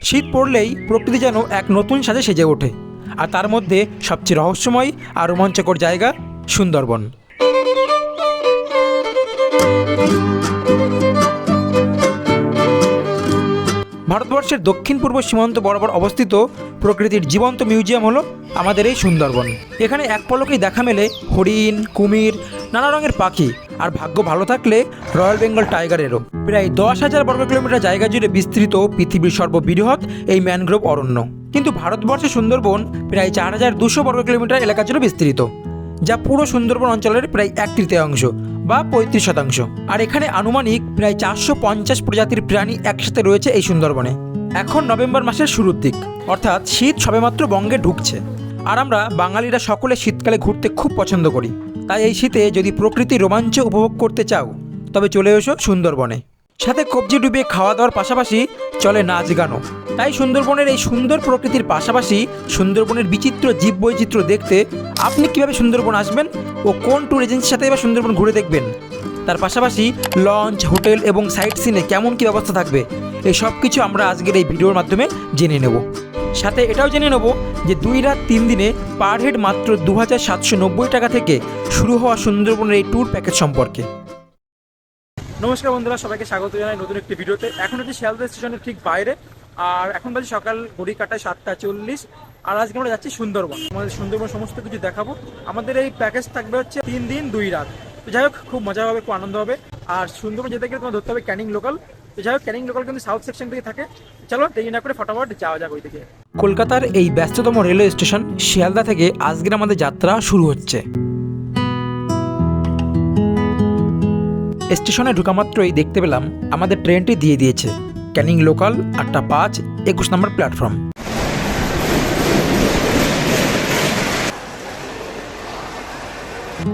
শীত পড়লেই প্রকৃতি যেন এক নতুন সাজে সেজে ওঠে, আর তার মধ্যে সবচেয়ে রহস্যময় আর রোমাঞ্চকর জায়গা সুন্দরবন। ভারতবর্ষের দক্ষিণ পূর্ব সীমান্ত বরাবর অবস্থিত প্রকৃতির জীবন্ত মিউজিয়াম হলো আমাদের এই সুন্দরবন। এখানে এক পলকেই দেখা মেলে হরিণ, কুমির, নানা রঙের পাখি, আর ভাগ্য ভালো থাকলে রয়্যাল বেঙ্গল টাইগারেরও। প্রায় 10,000 বর্গ কিলোমিটার জায়গা জুড়ে বিস্তৃত পৃথিবীর সর্ববৃহৎ এই ম্যানগ্রোভ অরণ্য। কিন্তু ভারতবর্ষের সুন্দরবন প্রায় 4,200 বর্গ কিলোমিটার এলাকা জুড়ে বিস্তৃত, যা পুরো সুন্দরবন অঞ্চলের প্রায় 1/3 বা 35%। আর এখানে আনুমানিক প্রায় 450 প্রজাতির প্রাণী একসাথে রয়েছে এই সুন্দরবনে। এখন নভেম্বর মাসের শুরুর দিক, অর্থাৎ শীত সবেমাত্র বঙ্গে ঢুকছে। আর আমরা বাঙালিরা সকলে শীতকালে ঘুরতে খুব পছন্দ করি। তাই এই শীতে যদি প্রকৃতির রোমাঞ্চ উপভোগ করতে চাও, তবে চলে এসো সুন্দরবনে। সাথে কবজি ডুবিয়ে খাওয়া দাওয়ার পাশাপাশি চলে নাচ গানও। তাই সুন্দরবনের এই সুন্দর প্রকৃতির পাশাপাশি সুন্দরবনের বিচিত্র জীববৈচিত্র্য দেখতে আপনি কিভাবে সুন্দরবন আসবেন ও কোন ট্যুর এজেন্সির সাথে এবার সুন্দরবন ঘুরে দেখবেন, তার পাশাপাশি লঞ্চ, হোটেল এবং সাইট সিনে কেমন কী ব্যবস্থা থাকবে, এই সব কিছু আমরা আজকের এই ভিডিওর মাধ্যমে জেনে নেব। সাথে এটাও জেনে নেব যে 2 রাত 3 দিনে পার হেড মাত্র 2,790 টাকা থেকে শুরু হওয়া সুন্দরবনের এই ট্যুর প্যাকেজ সম্পর্কে। নমস্কার বন্ধুরা, সবাইকে স্বাগত জানাই নতুন একটি ভিডিওতে। এখন হচ্ছে শিয়ালদা স্টেশনের ঠিক বাইরে, আর এখন বাজে সকাল ঘড়ি কাটায় 7:40। আর আজকে আমরা যাচ্ছি সুন্দরবন। আমাদের সুন্দরবন সমস্ত কিছু দেখাবো। আমাদের এই প্যাকেজ থাকবে হচ্ছে 3 দিন 2 রাত। তো যাই হোক, খুব মজা হবে, খুব আনন্দ হবে। আর সুন্দরবন যেতে গেলে তোমার ধরতে হবে ক্যানিং লোকাল। তো যাই হোক, ক্যানিং লোকাল কিন্তু সাউথ সেকশন থেকে থাকে। চলো দেরি না করে ফটাফট যাওয়া যাক ওই দিকে। কলকাতার এই ব্যস্ততম রেলওয়ে স্টেশন শিয়ালদা থেকে আজকের আমাদের যাত্রা শুরু হচ্ছে। স্টেশনে ঢোকা মাত্রই দেখতে পেলাম আমাদের ট্রেনটি দিয়ে দিয়েছে। ক্যানিং লোকাল 8:05, 21 নম্বর প্ল্যাটফর্ম।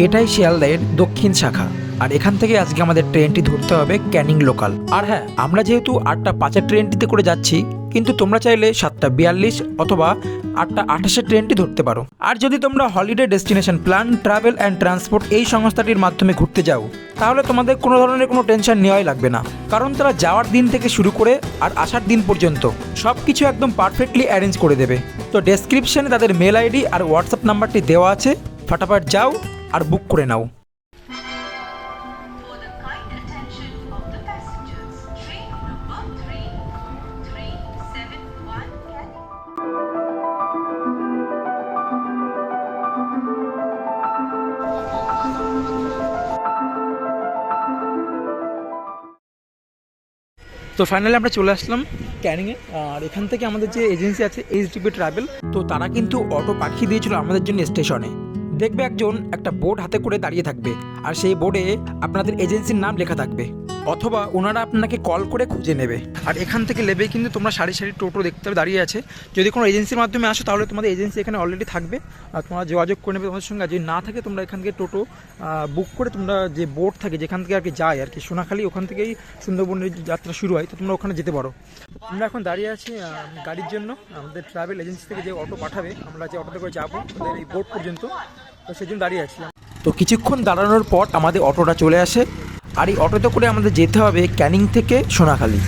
এটাই শিয়ালদার দক্ষিণ শাখা, আর এখান থেকে আজকে আমাদের ট্রেনটি ধরতে হবে ক্যানিং লোকাল। আর হ্যাঁ, আমরা যেহেতু 8:05 ট্রেনটিতে করে যাচ্ছি, কিন্তু তোমরা চাইলে 7:42 অথবা 8:28 ট্রেনটি ধরতে পারো। আর যদি তোমরা holiday destination plan travel and transport এই সংস্থাটির মাধ্যমে ঘুরতে যাও, তাহলে তোমাদের কোনো ধরনের কোনো টেনশন নেওয়াই লাগবে না, কারণ তারা যাওয়ার দিন থেকে শুরু করে আর আসার দিন পর্যন্ত সব কিছু একদম পারফেক্টলি অ্যারেঞ্জ করে দেবে। তো ডেসক্রিপশনে তাদের মেল আইডি আর হোয়াটসঅ্যাপ নাম্বারটি দেওয়া আছে, ফটাফট যাও আর বুক করে নাও। তো ফাইনালি আমরা চলে আসলাম ক্যানিংয়ে। আর এখান থেকে আমাদের যে এজেন্সি আছে এইচডিপি ট্রাভেল, তো তারা কিন্তু অটো পাঠিয়ে দিয়েছিল আমাদের জন্য স্টেশনে। দেখবে একজন একটা বোর্ড হাতে করে দাঁড়িয়ে থাকবে, আর সেই বোর্ডে আপনাদের এজেন্সির নাম লেখা থাকবে, অথবা ওনারা আপনাকে কল করে খুঁজে নেবে। আর এখান থেকে নেবে কিন্তু তোমরা সারি সারি টোটো দেখতে হবে দাঁড়িয়ে আছে। যদি কোনো এজেন্সির মাধ্যমে আসো, তাহলে তোমাদের এজেন্সি এখানে অলরেডি থাকবে, আর তোমরা যোগাযোগ করে নেবে তোমাদের সঙ্গে। যদি না থাকে, তোমরা এখান থেকে টোটো বুক করে তোমরা যে বোর্ড থাকে যেখান থেকে আর কি যায় আর কি সোনাখালি, ওখান থেকেই সুন্দরবনের যাত্রা শুরু হয়, তো তোমরা ওখানে যেতে পারো। আমরা এখন দাঁড়িয়ে আছি গাড়ির জন্য। আমাদের ট্রাভেল এজেন্সি থেকে যে অটো পাঠাবে, আমরা যে অটোতে করে যাবো আমাদের এই বোর্ড পর্যন্ত, তো সেই জন্য দাঁড়িয়ে আছি। তো কিছুক্ষণ দাঁড়ানোর পর আমাদের অটোটা চলে আসে, আর এই অটোতে করে আমাদের যেতে হবে ক্যানিং থেকে সোনাখালি।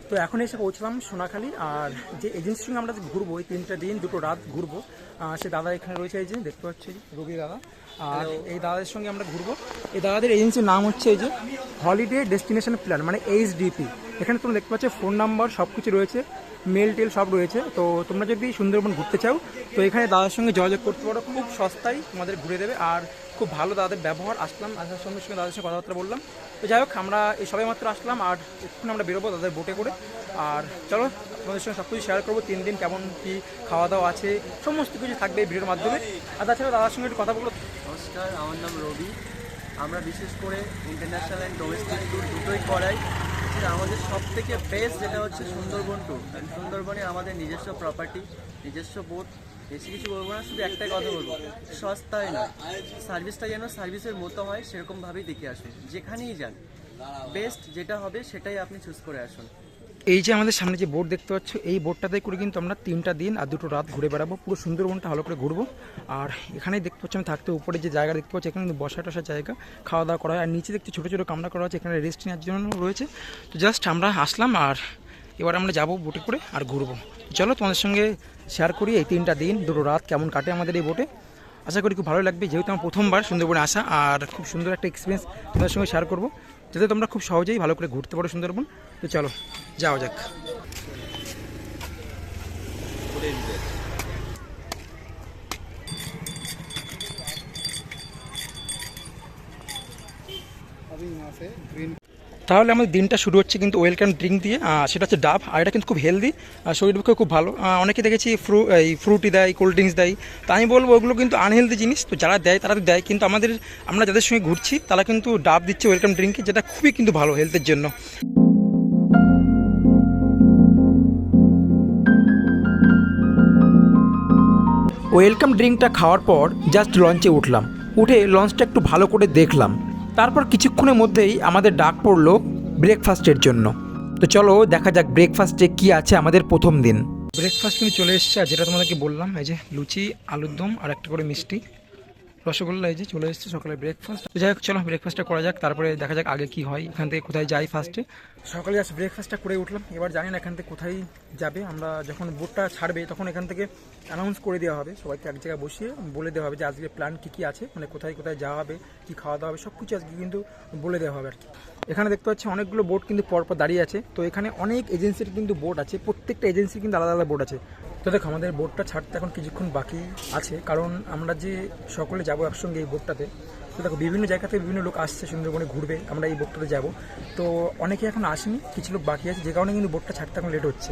তো এখন এসে পৌঁছলাম সোনাখালি। আর যে এজেন্সির সঙ্গে আমরা ঘুরবো, এই 3টা দিন 2 রাত ঘুরবো, সে দাদা এখানে রয়েছে, এই যে দেখতে পাচ্ছি রবি দাদা। আর এই দাদাদের সঙ্গে আমরা ঘুরবো। এই দাদাদের এজেন্সির নাম হচ্ছে এই যে হলিডে ডেস্টিনেশন প্ল্যান, মানে এইচডিপি। এখানে তোমরা দেখতে পাচ্ছ ফোন নাম্বার সব কিছু রয়েছে, মেল টেল সব রয়েছে। তো তোমরা যদি সুন্দরবন ঘুরতে চাও, তো এখানে দাদার সঙ্গে যোগাযোগ করতে পারো, খুব সস্তায় তোমাদের ঘুরে দেবে। আর খুব ভালো দাদাদের ব্যবহার। আসলাম, আসার সঙ্গে সঙ্গে দাদার সঙ্গে কথাবার্তা বললাম। তো যাই হোক, আমরা এই সবাই মাত্র আসলাম, আর এখন আমরা বেরোবো দাদাদের বোটে করে। আর চলো তোমাদের সঙ্গে সব কিছু শেয়ার করবো, 3 দিন কেমন কী খাওয়া দাওয়া আছে, সমস্ত কিছু থাকবে এই ভিডিওর মাধ্যমে। আর তাছাড়া দাদার সঙ্গে একটু কথা বলবো। নমস্কার, আমার নাম রবি। আমরা বিশেষ করে ইন্টারন্যাশনাল অ্যান্ড ডোমেস্টিক ট্যুর দুটোই করাই। আমাদের সব থেকে বেস্ট যেটা হচ্ছে সুন্দরবন ট্যুর। সুন্দরবনে আমাদের নিজস্ব প্রপার্টি, নিজস্ব বোট। বেশি কিছু বলবো না, শুধু একটাই কথা বলবো, সস্তায় নয়, সার্ভিসটা যেন সার্ভিসের মতো হয় সেরকমভাবেই দেখে আসুন। যেখানেই যান, বেস্ট যেটা হবে সেটাই আপনি চুজ করে আসুন। এই যে আমাদের সামনে যে বোট দেখতে পাচ্ছ, এই বোটটাতে করে কিন্তু আমরা 3টা দিন আর 2টো রাত ঘুরে বেড়াবো, পুরো সুন্দরবনটা ভালো করে ঘুরবো। আর এখানেই দেখতে পাচ্ছি আমি থাকতে, উপরে যে জায়গা দেখতে পাচ্ছি এখানে কিন্তু বসা টসার জায়গা, খাওয়া দাওয়া করা হয়। আর নিচে দেখতে ছোটো ছোটো কামরা করা আছে, এখানে রেস্ট নেওয়ার জন্য রয়েছে। তো জাস্ট আমরা আসলাম আর এবার আমরা যাবো বোটে করে আর ঘুরবো। চলো তোমাদের সঙ্গে শেয়ার করি এই 3টা দিন 2টো রাত কেমন কাটে আমাদের এই বোটে। আশা করি খুব ভালো লাগবে, যেহেতু আমার প্রথমবার সুন্দরবনে আসা, আর খুব সুন্দর একটা এক্সপিরিয়েন্স তোমাদের সঙ্গে শেয়ার করবো, যাতে তোমরা খুব সহজেই ভালো করে ঘুরতে পারো সুন্দরবন। তো চলো যাওয়া যাক। তাহলে আমাদের দিনটা শুরু হচ্ছে কিন্তু ওয়েলকাম ড্রিঙ্ক দিয়ে, সেটা হচ্ছে ডাব। আর এটা কিন্তু খুব হেলদি, শরীর পক্ষে খুব ভালো। অনেকে দেখেছি ফ্রুটি দেয়, কোল্ড ড্রিঙ্কস দেয়, তা আমি বলবো ওগুলো কিন্তু আনহেলদি জিনিস। তো যারা দেয় তারা তো দেয়, কিন্তু আমরা যাদের সঙ্গে ঘুরছি তারা কিন্তু ডাব দিচ্ছে ওয়েলকাম ড্রিঙ্কে, যেটা খুবই কিন্তু ভালো হেলথের জন্য। ওয়েলকাম ড্রিঙ্কটা খাওয়ার পর জাস্ট লঞ্চে উঠলাম, উঠে লঞ্চটা একটু ভালো করে দেখলাম। তারপর কিছুক্ষণের মধ্যেই আমাদের ডাক পড়লো ব্রেকফাস্টের জন্য। তো চলো দেখা যাক ব্রেকফাস্টে কি আছে আমাদের প্রথম দিন। ব্রেকফাস্ট কিন্তু চলে এসেছে, আর যেটা তোমাদেরকে বললাম, এই যে লুচি, আলুর দম আর একটা করে মিষ্টি, রসগোল্লা, এই যে চলে এসেছে সকালে ব্রেকফাস্ট। তো যাই হোক, চলো ব্রেকফাস্টটা করা যাক, তারপরে দেখা যাক আগে কি হয়, এখান থেকে কোথায় যাই। ফার্স্টে সকালে জাস্ট ব্রেকফাস্টটা করে উঠলাম, এবার জানি না এখান থেকে কোথায় যাবে। আমরা যখন বোটটা ছাড়বে তখন এখান থেকে অ্যানাউন্স করে দেওয়া হবে, সবাইকে এক জায়গায় বসিয়ে বলে দেওয়া হবে যে আজকে প্ল্যান কী কী আছে, মানে কোথায় কোথায় যাওয়া হবে, কী খাওয়া দাওয়া হবে, সব কিছু আজকে কিন্তু বলে দেওয়া হবে আর কি। এখানে দেখতে পাচ্ছি অনেকগুলো বোট কিন্তু পরপর দাঁড়িয়ে আছে। তো এখানে অনেক এজেন্সির কিন্তু বোট আছে, প্রত্যেকটা এজেন্সির কিন্তু আলাদা আলাদা বোট আছে। তো দেখো আমাদের বোটটা ছাড়তে এখন কিছুক্ষণ বাকি আছে, কারণ আমরা যে সকলে যাবো একসঙ্গে এই বোটটাতে। তো দেখো বিভিন্ন জায়গা থেকে বিভিন্ন লোক আসছে সুন্দরবনে ঘুরবে, আমরা এই বোটটাতে যাব। তো অনেকে এখন আসেনি, কিছু লোক বাকি আছে, যে কারণে কিন্তু বোটটা ছাড়তে এখন লেট হচ্ছে।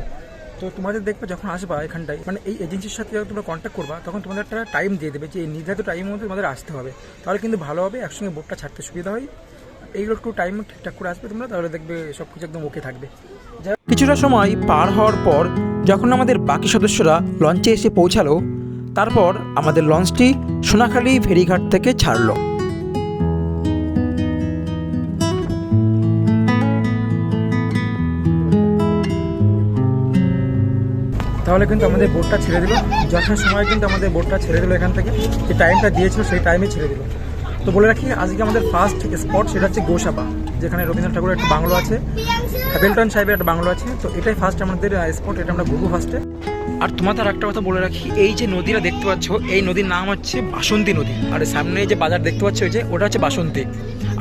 তো তোমাদের দেখবে যখন আসবা এখানটায়, মানে এই এজেন্সির সাথে যখন তোমরা কন্ট্যাক্ট করবা, তখন তোমাদের একটা টাইম দিয়ে দেবে যে এই নির্ধারিত টাইমের মধ্যে তোমাদের আসতে হবে, তাহলে কিন্তু ভালো হবে, একসঙ্গে বোটটা ছাড়তে সুবিধা হয়। এইগুলো একটু টাইম ঠিকঠাক করে আসবে তোমরা, তাহলে দেখবে সব কিছু একদম ওকে থাকবে। কিছুটা সময় পার হওয়ার পর যখন আমাদের বাকি সদস্যরা লঞ্চে এসে পৌঁছালো, তারপর আমাদের লঞ্চটি সোনাখালী ফেরিঘাট থেকে ছাড়লো। তাহলে কিন্তু আমাদের বোটটা ছেড়ে দিল, যখন সময় কিন্তু আমাদের বোটটা ছেড়ে দিল এখান থেকে, যে টাইমটা দিয়েছিল সেই টাইমে ছেড়ে দিল। তো বলে রাখি আজকে আমাদের ফার্স্ট স্পট সেটা হচ্ছে গোসাবা, যেখানে রবীন্দ্রনাথ ঠাকুরের একটা বাংলো আছে, হ্যাভেলটন সাহেবের একটা বাংলো আছে। তো এটাই ফার্স্ট আমাদের স্পট, এটা আমরা ঘুরবো ফার্স্টে। আর তোমাদের একটা কথা বলে রাখি, এই যে নদীটা দেখতে পাচ্ছ, এই নদীর নাম হচ্ছে বাসন্তী নদী। আর সামনে যে বাজার দেখতে পাচ্ছ, ওই যে ওটা হচ্ছে বাসন্তী,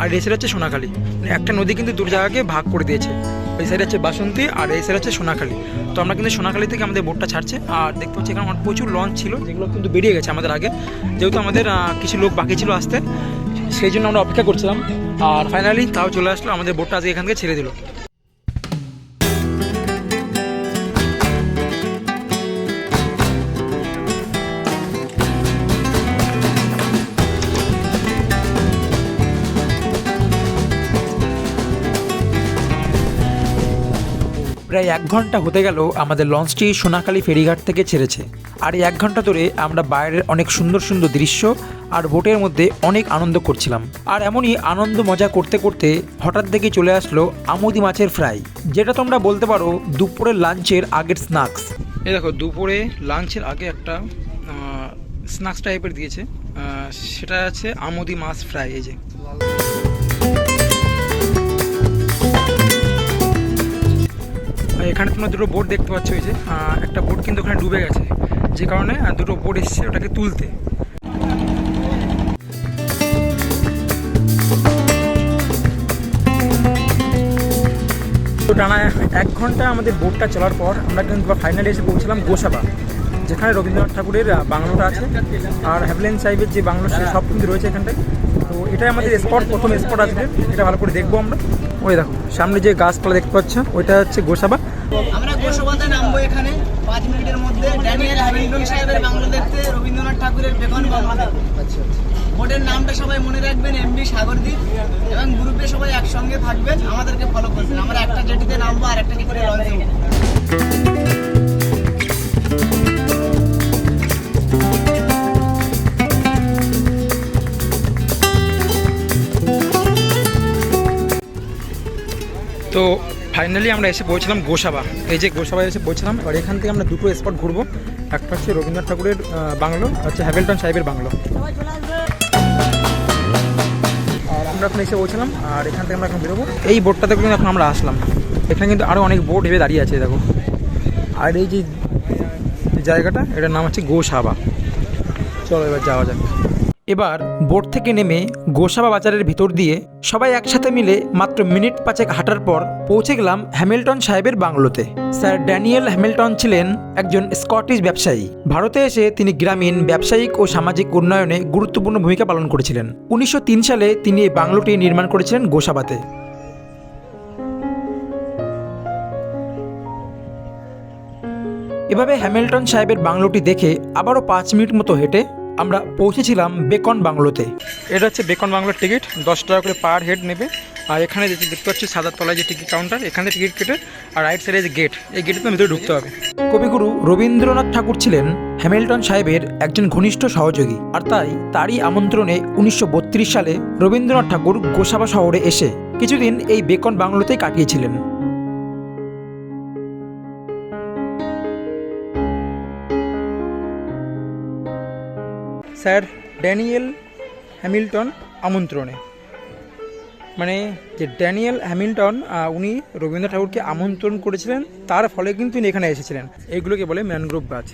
আর এই সাইড হচ্ছে সোনাখালী। মানে একটা নদী কিন্তু দু জায়গাকে ভাগ করে দিয়েছে, এই সাইড হচ্ছে বাসন্তী আর এই সাইড হচ্ছে সোনাখালী। তো আমরা কিন্তু সোনাখালী থেকে আমাদের বোটটা ছাড়ছে, আর দেখতে পাচ্ছি এখানে প্রচুর লঞ্চ ছিল, যেগুলো কিন্তু বেরিয়ে গেছে আমাদের আগে, যেহেতু আমাদের কিছু লোক বাকি ছিল আসতে, সেই জন্য আমরা অপেক্ষা করছিলাম। আর ফাইনালি তাও চলে আসলো, আমাদের বোটটা আজকে এখান থেকে ছেড়ে দিল। প্রায় 1 ঘন্টা হতে গেল আমাদের লঞ্চটি সোনাখালী ফেরিঘাট থেকে ছেড়েছে। আর এই 1 ঘন্টা ধরে আমরা বাইরের অনেক সুন্দর সুন্দর দৃশ্য আর বোটের মধ্যে অনেক আনন্দ করছিলাম। আর এমনই আনন্দ মজা করতে করতে হঠাৎ দেখে চলে আসলো আমুদি মাছের ফ্রাই, যেটা তোমরা বলতে পারো দুপুরের লাঞ্চের আগের স্ন্যাক্স। এই দেখো দুপুরে লাঞ্চের আগে একটা স্ন্যাক্স টাইপের দিয়েছে, সেটা আছে আমুদি মাছ ফ্রাই। এই যে এখানে তোমরা দুটো বোট দেখতে পাচ্ছ, এই যে একটা বোট কিন্তু ওখানে ডুবে গেছে, যে কারণে দুটো বোট এসছে ওটাকে তুলতে। তো টানা 1 ঘন্টা আমাদের বোটটা চলার পর আমরা কিন্তু ফাইনালি এসে পৌঁছলাম গোসাবা, যেখানে রবীন্দ্রনাথ ঠাকুরের বাংলোটা আছে, আর হ্যাভেলটন সাহেবের যে বাংলো সে সব কিন্তু রয়েছে এখানটায়। তো এটাই আমাদের স্পট, প্রথম স্পট আজকে, এটা ভালো করে দেখবো আমরা। ওই দেখো সামনে যে গাছপালা দেখতে পাচ্ছ, ওইটা হচ্ছে গোসাবা। আমরা গোসাবাতে নামবো এখানে 5 মিনিটের মধ্যে। ড্যানিয়েল হ্যামিল্টন সাহেবের বাংলো দেখতে, রবীন্দ্রনাথ ঠাকুরের বেকন বাংলো দেখতে। বোটের নামটা সবাই মনে রাখবেন, এমবি সাগরদ্বীপ, এবং গ্রুপে সবাই একসঙ্গে থাকবেন, আমাদেরকে ফলো করবেন। আমরা একটা জেটিতে নামবো আর একটা জেটিতে লঞ্চে উঠবো। তো ফাইনালি আমরা এসে পৌঁছলাম গোসাবা। এই যে গোসাবায় এসে পৌঁছলাম। আর এখান থেকে আমরা দুটো স্পট ঘুরবো। একটা হচ্ছে রবীন্দ্রনাথ ঠাকুরের বাংলো, হচ্ছে হ্যামিল্টন সাহেবের বাংলো। আর আমরা এখন এসে পৌঁছলাম, আর এখান থেকে আমরা এখন বেরোবো। এই বোটটাতে কিন্তু এখন আমরা আসলাম। এখানে কিন্তু আরও অনেক বোট ভেবে দাঁড়িয়ে আছে দেখো। আর এই যে জায়গাটা, এটার নাম হচ্ছে গোসাবা। চলো এবার যাওয়া যাক। এবার বোট থেকে নেমে গোসাবা বাজারের ভিতর দিয়ে সবাই একসাথে মিলে মাত্র মিনিট 5 হাঁটার পর পৌঁছে গেলাম হ্যামিল্টন সাহেবের বাংলোতে। স্যার ড্যানিয়েল হ্যামিল্টন ছিলেন একজন স্কটিশ ব্যবসায়ী। ভারতে এসে তিনি গ্রামীণ ব্যবসায়িক ও সামাজিক উন্নয়নে গুরুত্বপূর্ণ ভূমিকা পালন করেছিলেন। 1903 সালে তিনি এই বাংলোটি নির্মাণ করেছিলেন গোসাবাতে। এভাবে হ্যামিল্টন সাহেবের বাংলোটি দেখে আবারও 5 মিনিট মতো হেঁটে আমরা পৌঁছেছিলাম বেকন বাংলোতে। এটা হচ্ছে বেকন বাংলোর টিকিট, 10 টাকা করে পার হেড নেবে। আর এখানে দেখতে পাচ্ছি সাদার তলায় যে টিকিট কাউন্টার, এখানে টিকিট কেটে আর রাইট সাইডে যে গেট, এই গেটের ভিতরে ঢুকতে হবে। কবিগুরু রবীন্দ্রনাথ ঠাকুর ছিলেন হ্যামিল্টন সাহেবের একজন ঘনিষ্ঠ সহযোগী, আর তাই তারই আমন্ত্রণে 1932 সালে রবীন্দ্রনাথ ঠাকুর গোসাবা শহরে এসে কিছুদিন এই বেকন বাংলোতেই কাটিয়েছিলেন। স্যার ড্যানিয়েল হ্যামিল্টন আমন্ত্রণে, মানে যে ড্যানিয়েল হ্যামিল্টন উনি রবীন্দ্রনাথ ঠাকুরকে আমন্ত্রণ করেছিলেন, তার ফলে কিন্তু উনি এখানে এসেছিলেন। এইগুলোকে বলে ম্যানগ্রোভ গাছ।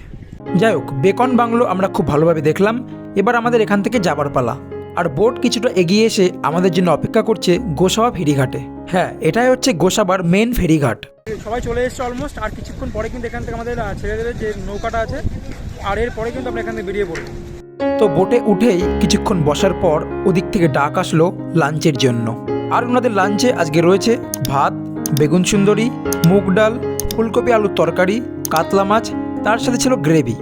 যাই হোক, বেকন বাংলো আমরা খুব ভালোভাবে দেখলাম। এবার আমাদের এখান থেকে যাবার পালা। আর বোট কিছুটা এগিয়ে এসে আমাদের জন্য অপেক্ষা করছে গোসাবা ফেরিঘাটে। হ্যাঁ, এটাই হচ্ছে গোসাবার মেন ফেরিঘাট। সবাই চলে এসছে অলমোস্ট। আর কিছুক্ষণ পরে কিন্তু এখান থেকে আমাদের ছেড়ে দেবে যে নৌকাটা আছে, আর এরপরে কিন্তু আমরা এখান থেকে বেরিয়ে পড়ব। তো বোটে উঠেই কিছুক্ষণ বসার পর ওদিক থেকে ডাক আসলো লাঞ্চের জন্য। আর ওনাদের লাঞ্চে আজকে রয়েছে ভাত, বেগুন সুন্দরী, মুগ ডাল, ফুলকপি আলুর তরকারি, কাতলা মাছ, তার সাথে ছিল গ্রেভি,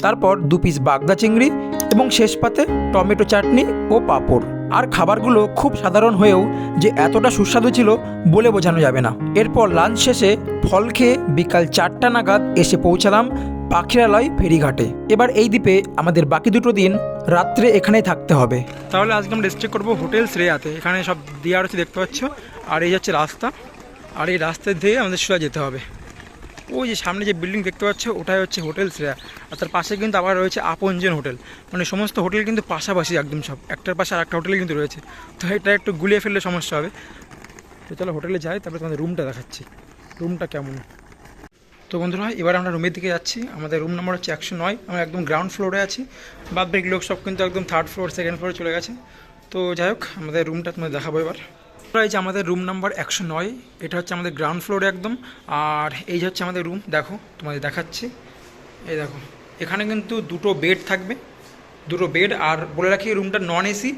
তারপর 2 পিস বাগদা চিংড়ি এবং শেষ পাতে টমেটো চাটনি ও পাঁপড়। আর খাবারগুলো খুব সাধারণ হয়েও যে এতটা সুস্বাদু ছিল বলে বোঝানো যাবে না। এরপর লাঞ্চ শেষে ফল খেয়ে বিকাল 4টা নাগাদ এসে পৌঁছালাম পাখিরালয় ফেরিঘাটে। এবার এই দ্বীপে আমাদের বাকি 2 দিন রাত্রে এখানেই থাকতে হবে। তাহলে আজকে আমরা স্টে করবো হোটেল শ্রেয়াতে। এখানে সব দিয়ে আছে দেখতে পাচ্ছ। আর এই যাচ্ছে রাস্তা, আর এই রাস্তা দিয়ে আমাদের সোজা যেতে হবে। ওই যে সামনে যে বিল্ডিং দেখতে পাচ্ছ, ওটাই হচ্ছে হোটেল শ্রেয়া। আর তার পাশে কিন্তু আবার রয়েছে আপনজন হোটেল। মানে সমস্ত হোটেল কিন্তু পাশাপাশি একদম, সব একটার পাশে আর একটা হোটেল কিন্তু রয়েছে। তো এটা একটু গুলিয়ে ফেললে সমস্যা হবে। তো চলো হোটেলে যাই, তারপরে তোমাদের রুমটা দেখাচ্ছি রুমটা কেমন। তো বন্ধুরা, এবার আমরা রুমের দিকে যাচ্ছি। আমাদের রুম নাম্বার হচ্ছে 109। আমরা একদম গ্রাউন্ড ফ্লোরে আছি। বাদ বাকি লোক সব কিন্তু একদম 3rd ফ্লোর 2nd ফ্লোরে চলে গেছে। তো যাই হোক, আমাদের রুমটা তোমাদের দেখাবো এবার। এই যে আমাদের রুম নাম্বার 109, এটা হচ্ছে আমাদের গ্রাউন্ড ফ্লোরে একদম। আর এই যে হচ্ছে আমাদের রুম, দেখো তোমাদের দেখাচ্ছি। এই দেখো, এখানে কিন্তু 2টো বেড থাকবে, 2টো বেড। আর বলে রাখি, রুমটা নন এসি,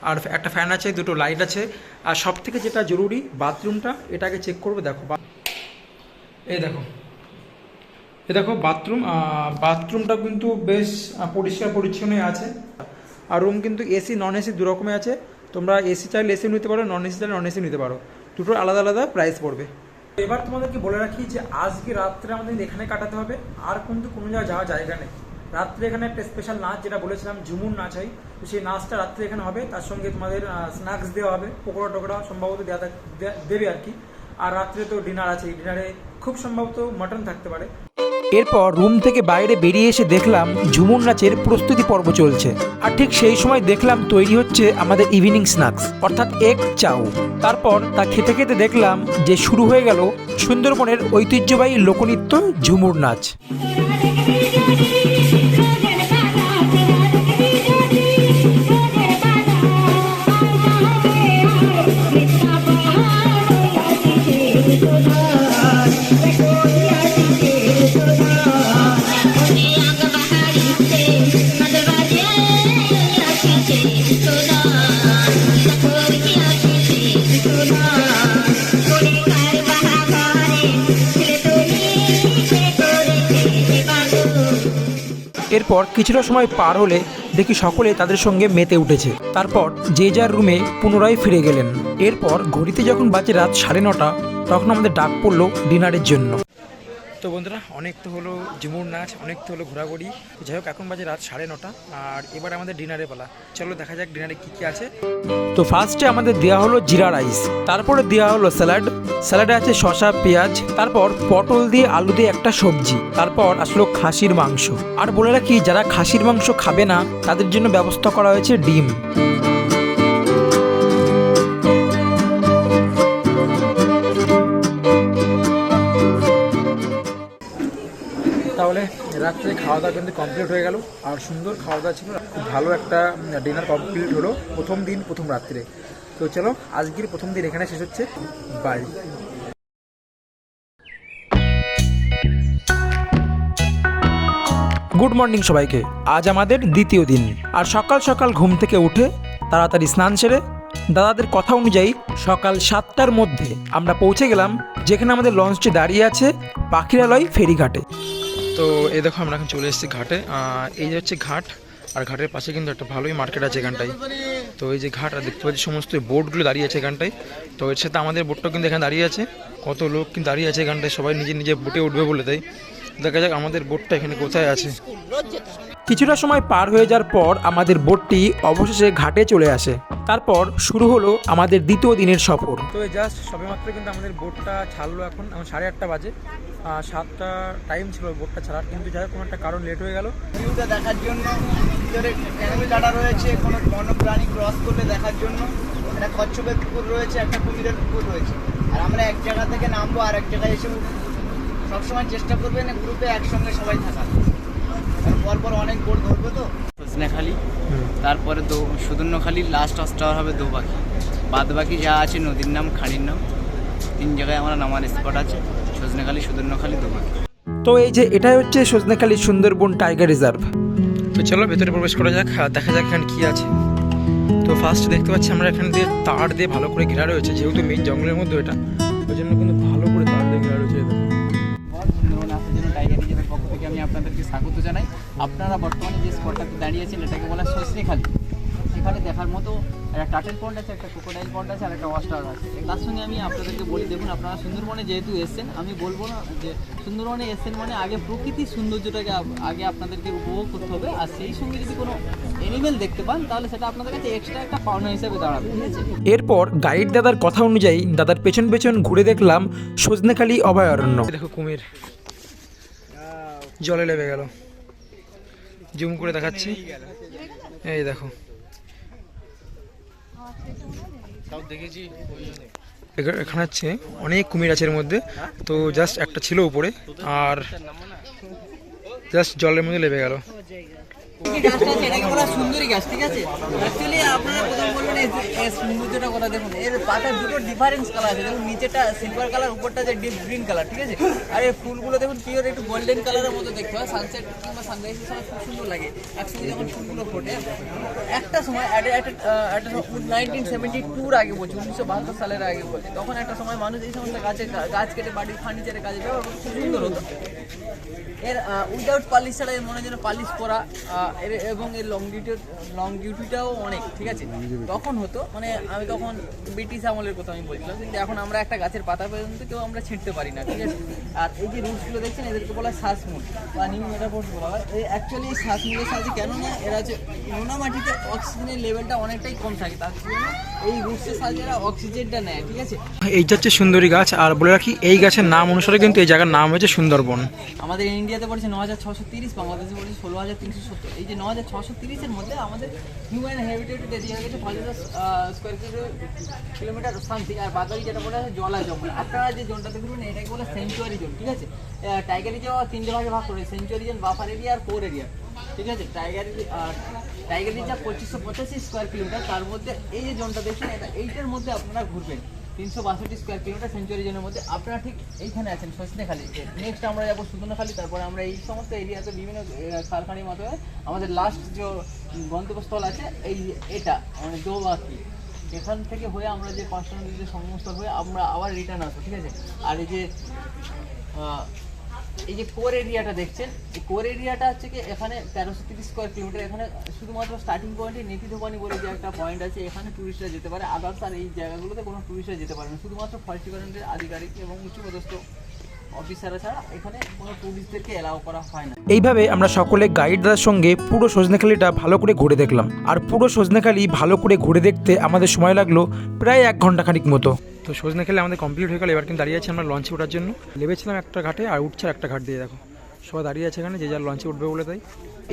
আর একটা ফ্যান আছে, 2টো লাইট আছে। আর সব থেকে যেটা জরুরি, বাথরুমটা, এটাকে চেক করবো। দেখো, এই দেখো, দেখো বাথরুমটা কিন্তু বেশ পরিষ্কার পরিচ্ছন্নই আছে। আর রুম কিন্তু এসি নন এসি 2 রকমই আছে। তোমরা এসি চাইলে এসি নিতে পারো, নন এসি চাইলে নন এসি নিতে পারো। দুটোর আলাদা আলাদা প্রাইস পড়বে। এবার তোমাদেরকে বলে রাখি যে আজকে রাত্রে আমাদের এখানে কাটাতে হবে, আর কিন্তু কোনো যাওয়ার জায়গা নেই। রাত্রে এখানে একটা স্পেশাল নাচ, যেটা বলেছিলাম ঝুমুর নাচ হয়, তো সেই নাচটা রাত্রে এখানে হবে। তার সঙ্গে তোমাদের স্ন্যাক্স দেওয়া হবে, পকোড়া টকোড়া সম্ভবত দেবে আর কি। আর রাত্রে তো ডিনার আছে, ডিনারে খুব সম্ভবত মাটন থাকতে পারে। এরপর রুম থেকে বাইরে বেরিয়ে এসে দেখলাম ঝুমুর নাচের প্রস্তুতি পর্ব চলছে। আর ঠিক সেই সময় দেখলাম তৈরি হচ্ছে আমাদের ইভিনিং স্ন্যাক্স, অর্থাৎ এগ চাউ। তারপর তা খেতে খেতে দেখলাম যে শুরু হয়ে গেল সুন্দরবনের ঐতিহ্যবাহী লোকনৃত্য ঝুমুর নাচ। এরপর কিছুটা সময় পার হলে দেখি সকলে তাদের সঙ্গে মেতে উঠেছে। তারপর যে যার রুমে পুনরায় ফিরে গেলেন। এরপর ঘড়িতে যখন বাজে রাত 9:30, তখন আমাদের ডাক পড়লো ডিনারের জন্য। তো বন্ধুরা, অনেক তো হলো ঝুমুর নাচ, অনেক তো হলো ঘোরাঘুরি। যাই হোক, এখন বাজে রাত 9:30, আর এবার আমাদের ডিনারে পালা। চলো দেখা যাক ডিনারে কী কী আছে। তো ফার্স্টে আমাদের দেওয়া হলো জিরা রাইস, তারপরে দেওয়া হলো স্যালাড। স্যালাডে আছে শসা, পেঁয়াজ, তারপর পটল দিয়ে আলু দিয়ে একটা সবজি, তারপর আসলো খাসির মাংস। আর বলে রাখি, যারা খাসির মাংস খাবে না তাদের জন্য ব্যবস্থা করা হয়েছে ডিম। তাহলে রাত্রে খাওয়া দাওয়া কিন্তু কমপ্লিট হয়ে গেল, আর সুন্দর খাওয়া দাওয়া ছিল, খুব ভালো একটা ডিনার কমপ্লিট হলো প্রথম দিন প্রথম রাত্রে। তো চলো, আজকের প্রথম দিন এখানে শেষ হচ্ছে। বাই। গুড মর্নিং সবাইকে। আজ আমাদের দ্বিতীয় দিন, আর সকাল সকাল ঘুম থেকে উঠে তাড়াতাড়ি স্নান সেরে দাদাদের কথা অনুযায়ী সকাল 7টার মধ্যে আমরা পৌঁছে গেলাম যেখানে আমাদের লঞ্চটি দাঁড়িয়ে আছে, পাখিরালয় ফেরিঘাটে। তো এই দেখো, আমরা এখন চলে এসেছি ঘাটে। এই যে হচ্ছে ঘাট, আর ঘাটের পাশে কিন্তু একটা ভালোই মার্কেট আছে এখানটায়। তো এই যে ঘাট, আর দেখতে পাচ্ছি সমস্ত বোটগুলো দাঁড়িয়ে আছে এখানটায়। তো এর সাথে আমাদের বোটটাও কিন্তু এখানে দাঁড়িয়ে আছে। কত লোক কিন্তু দাঁড়িয়ে আছে এখানটায়, সবাই নিজে নিজে বোটে উঠবে বলে। তাই দেখা যাক আমাদের বোটটা এখানে কোথায় আছে। কিছুটা সময় পার হয়ে যাওয়ার পর আমাদের বোটটি অবশেষে ঘাটে চলে আসে। তারপর শুরু হলো আমাদের দ্বিতীয় দিনের সফর। তো জাস্ট সবেমাত্র কিন্তু আমাদের বোটটা ছাড়লো। এখন 8:30 বাজে, 7টা টাইম ছিল বোটটা ছাড়ার, কিন্তু যাই হোক কোনো একটা কারণ লেট হয়ে গেল। ভিউটা দেখার জন্য, ভিতরে ক্যানেল কাটা রয়েছে, কোনো বন্যপ্রাণী ক্রস করলে দেখার জন্য। একটা কচ্ছপের পুকুর রয়েছে, একটা কুমিরের পুকুর রয়েছে। আর আমরা এক জায়গা থেকে নামবো আর এক জায়গায় এসে উঠবো। সবসময় চেষ্টা করবেন গ্রুপে একসঙ্গে সবাই থাকার, কারণ পরপর অনেক বোট ধরবো। তো সজনেখালি, তারপরে সুদর্ণখালি, লাস্ট স্টার হবে দোবাকি। বাদ বাকি যা আছে নদীর নাম, খাড়ির নাম, 3 জায়গায় আমরা নামার স্পট আছে, সজনেখালি, সুদর্ণখালি, দোবাকি। তো এই যে এটাই হচ্ছে সজনেখালি সুন্দরবন টাইগার রিজার্ভ। তো চলো ভেতরে প্রবেশ করা যাক, দেখা যাক এখানে কী আছে। তো ফার্স্ট দেখতে পাচ্ছি আমরা এখানে দিয়ে তার দিয়ে ভালো করে ঘেরা রয়েছে, যেহেতু মেইন জঙ্গলের মধ্যে এটা, ওই জন্য কিন্তু ভালো করে তার দিয়ে ঘেরা রয়েছে। টাইগার রিজার্ভের পক্ষ থেকে আমি আপনাদেরকে স্বাগত জানাই। আপনারা বর্তমানে যে স্পটটাতে দাঁড়িয়েছেন এটাকে বলা হয় সজনেখালি। এখানে দেখার মতো একটা টাটেল পন্ড আছে, একটা ক্রোকোডাইল পন্ড আছে, আর একটা ওয়াস্টার আছে। তার সঙ্গে আমি আপনাদেরকে বলি, দেখুন আপনারা সুন্দরবনে যেহেতু এসছেন, আমি বলবো না যে সুন্দরবনে এসছেন মানে আগে প্রকৃতির সৌন্দর্যটাকে আগে আপনাদেরকে উপভোগ করতে হবে। আর সেই সঙ্গে যদি কোনো অ্যানিমেল দেখতে পান তাহলে সেটা আপনাদের কাছে এক্সট্রা একটা পাওনা হিসেবে দাঁড়াবে, ঠিক আছে? এরপর গাইড দাদার কথা অনুযায়ী দাদার পেছন পেছন ঘুরে দেখলাম সজনেখালি অভয়ারণ্য। দেখো কুমির জলে লেবে গেল, জুম করে দেখাচ্ছি, এই দেখো। এখানে হচ্ছে অনেক কুমির আছে এর মধ্যে। তো জাস্ট একটা ছিল উপরে, আর জাস্ট জলের মধ্যে লেবে গেল। গাছটা আছে এটাকে বলা সুন্দরী গাছ, ঠিক আছে? অ্যাকচুয়ালি আপনারা প্রথম বলবেন এই সৌন্দর্যটা কথা দেখুন, এর পাতার দুটো ডিফারেন্স কালার আছে। দেখুন নিচেটা সিলভার কালার, উপরটা যে ডিপ গ্রিন কালার, ঠিক আছে? আর এই ফুলগুলো দেখুন পিওর একটু গোল্ডেন কালারের মতো দেখতে হয়। সানসেট কিংবা সানরাইজের সময় খুব সুন্দর লাগে একসঙ্গে যখন ফুলগুলো ফোটে। একটা সময় 1972 আগে বলছি, 1972 সালের আগে বলছি, তখন একটা সময় মানুষ এই সমস্ত গাছ কেটে বাড়ির ফার্নিচারের কাজে ব্যবহার করতে খুব সুন্দর হতো। এর উইদাউট পালিশ ছাড়া এর মনে হয় যেন পালিশ করা, এবং এর লংডিউটিটাও অনেক, ঠিক আছে? তখন হতো মানে আমি তখন ব্রিটিশ আমলের কথা আমি বলছিলাম, কিন্তু এখন আমরা একটা গাছের পাতা পর্যন্ত কেউ আমরা ছিঁড়তে পারি না, ঠিক আছে? আর এই যে রুটসগুলো দেখছেন এদেরকে বলা হয় শ্বাসমূল বা নিউ মেটাফোর্স বলা হয়। এই অ্যাকচুয়ালি এই শ্বাসমূলের সাহায্যে, কেননা এরা হচ্ছে নোনা মাটিতে অক্সিজেনের লেভেলটা অনেকটাই কম থাকে, তার জন্য এই রুটসের সাহায্যে এরা অক্সিজেনটা নেয়, ঠিক আছে? এই হচ্ছে সুন্দরী গাছ, আর বলে রাখি এই গাছের নাম অনুসারে কিন্তু এই জায়গার নাম হয়েছে সুন্দরবন। আমাদের ইন্ডিয়াতে পড়েছে 9630, বাংলাদেশে পড়েছে 16370। এই যে 9630-এর মধ্যে আমাদের হিউম্যান হ্যাবিটেটেড এরিয়া গেছে 5000 স্কোয়ার কিলোমিটার সামথিং, আর বাদবাকি যেটা বলে আছে জলা জঙ্গল। আপনারা যে জোনটা দেখবেন এটাকে বলে সেঞ্চুয়ারি জোন, ঠিক আছে? টাইগার রিজার্ভ 3টে ভাগে ভাগ করে, সেঞ্চুয়ারি জোন, বাফার এরিয়া আর কোর এরিয়া, ঠিক আছে? টাইগার রিজার্ভ 2585 স্কোয়ার কিলোমিটার, তার মধ্যে এই যে জোনটা দেখছেন এইটার মধ্যে আপনারা ঘুরবেন 362 স্কোয়ার কিলোমিটার সেঞ্চুরি জোনের মধ্যে। আপনারা ঠিক এইখানে আছেন সজনেখালি। নেক্সট আমরা যাবো সুদর্ণখালি, তারপরে আমরা এই সমস্ত এরিয়াতে বিভিন্ন খালখানির মাধ্যমে আমাদের লাস্ট যে গন্তব্যস্থল আছে এই এটা মানে দোবাকি। এখান থেকে হয়ে আমরা যে 5টা নদীতে সঙ্গমস্থল হয়ে আমরা আবার রিটার্ন আসবো, ঠিক আছে? আর এই যে কোর এরিয়াটা দেখছেন, এই কোর এরিয়াটা হচ্ছে কি এখানে 1330 স্কোয়ার কিলোমিটার। এখানে শুধুমাত্র স্টার্টিং পয়েন্টে নেতিধোপানি বলে যে একটা পয়েন্ট আছে, এখানে টুরিস্টরা যেতে পারে। আদার্স আর এই জায়গাগুলোতে কোনো টুরিস্টরা যেতে পারে না, শুধুমাত্র ফরেস্ট ডিপার্টমেন্টের আধিকারিক এবং উচ্চপদস্থ অফিসাররা ছাড়া এখানে কোনো টুরিস্টদেরকে এলাও করা হয় না। এইভাবে আমরা সকলে গাইড দাদার সঙ্গে পুরো সজনেখালিটা ভালো করে ঘুরে দেখলাম। আর পুরো সজনেখালি ভালো করে ঘুরে দেখতে আমাদের সময় লাগলো প্রায় 1 ঘন্টা খানিক মতো। তো সজনেখালি আমাদের কমপ্লিট হয়ে গেল। এবার কিন্তু দাঁড়িয়ে আছি আমরা লঞ্চে ওঠার জন্য। নেমেছিলাম একটা ঘাটে আর উঠছে একটা ঘাট দিয়ে, দেখো সবাই দাঁড়িয়ে আছে এখানে, যে যার লঞ্চে উঠবে বলে। তাই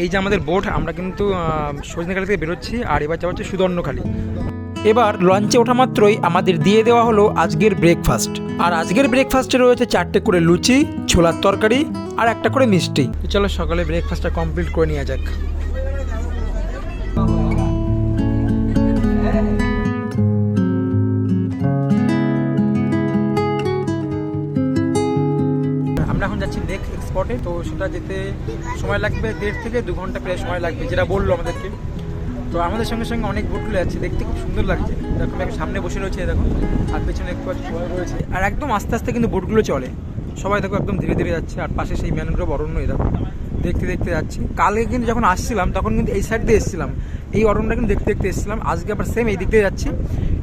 এই যে আমাদের বোট, আমরা কিন্তু সজনেখালি থেকে বেরোচ্ছি আর এবার যাওয়া হচ্ছে সুদর্ণখালি। এবার লঞ্চে ওঠা মাত্রই আমাদের দিয়ে দেওয়া হলো আজকের ব্রেকফাস্ট। আর আজকের ব্রেকফাস্টে রয়েছে 4টে করে লুচি, ছোলার তরকারি আর একটা করে মিষ্টি। তো চলো সকালে ব্রেকফাস্টটা কমপ্লিট করে নেওয়া যাক। আমরা এখন যাচ্ছি লেক এক্সপোর্টে। তো সেটা যেতে সময় লাগবে 1.5 থেকে 2 ঘন্টা প্রায় সময় লাগবে, যেটা বললো আমাদেরকে। তো আমাদের সঙ্গে সঙ্গে অনেক বোটগুলো যাচ্ছে, দেখতে খুব সুন্দর লাগছে। দেখো আমি সামনে বসে রয়েছে, দেখো আর পেছনে একটু সবাই রয়েছে। আর একদম আস্তে আস্তে কিন্তু বোটগুলো চলে, সবাই দেখো একদম ধীরে ধীরে যাচ্ছে। আর পাশে সেই ম্যানগ্রোভ অরণ্য, দেখো দেখতে দেখতে যাচ্ছি। কালকে কিন্তু যখন আসছিলাম তখন কিন্তু এই সাইড দিয়ে এসেছিলাম, এই অরণ্যটা কিন্তু দেখতে দেখতে এসেছিলাম। আজকে আবার সেম এই দিক দিয়ে যাচ্ছি।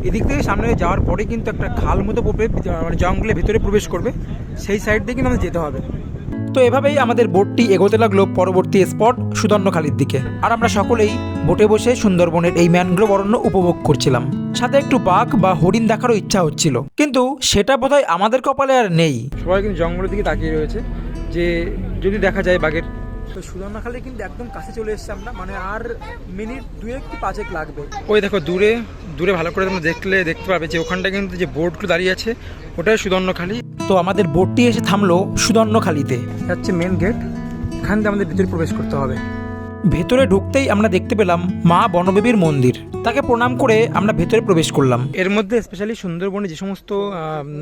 এদিক থেকে সামনে যাওয়ার পরে কিন্তু একটা খাল মতো পড়বে, মানে জঙ্গলের ভিতরে প্রবেশ করবে, সেই সাইড দিয়ে কিন্তু আমাদের যেতে হবে। তো এভাবেই আমাদের বোটটি এগোতে লাগলো পরবর্তী স্পট সুদর্ণখালির দিকে। আর আমরা সকলেই বোটে বসে সুন্দরবনের এই ম্যানগ্রোভ অরণ্য উপভোগ করছিলাম। সাথে একটু বাঘ বা হরিণ দেখারও ইচ্ছা হচ্ছিল, কিন্তু সেটা বোধহয় আমাদের কপালে আর নেই। সবাই কিন্তু জঙ্গলের দিকে তাকিয়ে রয়েছে যে যদি দেখা যায় বাঘের। তো সুদর্ণখালি কিন্তু একদম কাছে চলে এসেছি আমরা, মানে আর মিনিট 2 কি 5 লাগবে। ওই দেখো দূরে দূরে ভালো করে তোমরা দেখতে পাবে যে ওখানটা কিন্তু যে বোটগুলো দাঁড়িয়ে আছে ওটাই সুদর্ণখালি। তো আমাদের বোটটি এসে থামলো সুদর্ণখালিতে। হচ্ছে মেন গেট, এখান থেকে আমাদের ভিতরে প্রবেশ করতে হবে। ভেতরে ঢুকতেই আমরা দেখতে পেলাম মা বনদেবীর মন্দির। তাকে প্রণাম করে আমরা ভেতরে প্রবেশ করলাম। এর মধ্যে স্পেশালি সুন্দরবনে যে সমস্ত